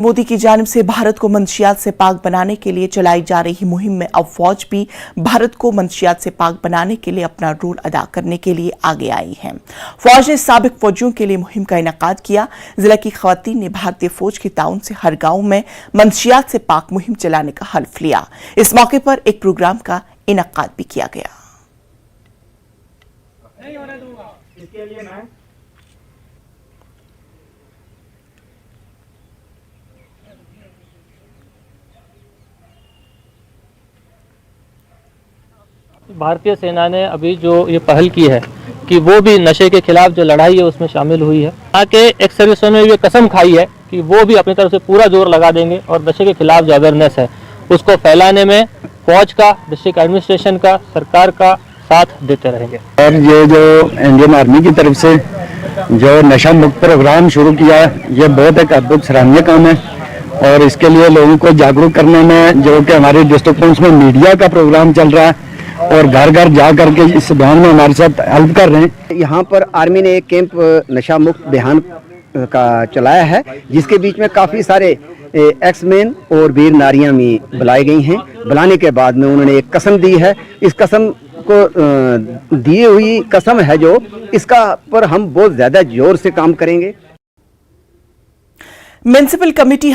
मोदी की जानिब से भारत को मंशियात से पाक बनाने के लिए चलाई जा रही मुहिम में अब फौज भी भारत को मंशियात से पाक बनाने के लिए अपना रोल अदा करने के लिए आगे आई है। फौज ने साबिक फौजियों के लिए मुहिम का इनेकाद किया। जिला की खवातीन ने भारतीय फौज के ताउन से हर गांव में मंशियात से पाक मुहिम चलाने का हल्फ लिया। इस मौके पर एक प्रोग्राम का इनेकाद भी किया गया। भारतीय सेना ने अभी जो ये पहल की है कि वो भी नशे के खिलाफ जो लड़ाई है उसमें शामिल हुई है। यहाँ के एक सर्विसमैन ने ये कसम खाई है कि वो भी अपनी तरफ से पूरा जोर लगा देंगे और नशे के खिलाफ जो अवेयरनेस है उसको फैलाने में फौज का, डिस्ट्रिक्ट एडमिनिस्ट्रेशन का, सरकार का साथ देते रहेंगे। और ये जो इंडियन आर्मी की तरफ से जो नशा मुक्त प्रोग्राम शुरू किया है ये बहुत एक अद्भुत सराहनीय काम है और इसके लिए लोगों को जागरूक करने में जो कि हमारे डिस्ट्रिक्ट पुलिस में मीडिया का प्रोग्राम चल रहा है और घर घर जा करके इस अभियान में हमारे साथ हेल्प कर रहे हैं। यहाँ पर आर्मी ने एक कैंप नशा मुक्त अभियान का चलाया है जिसके बीच में काफ़ी सारे एक्समैन और वीर नारियां भी बुलाई गई हैं। बुलाने के बाद में उन्होंने एक कसम दी है। इस कसम को दी हुई कसम है जो इसका पर हम बहुत ज़्यादा जोर से काम करेंगे। Municipal committee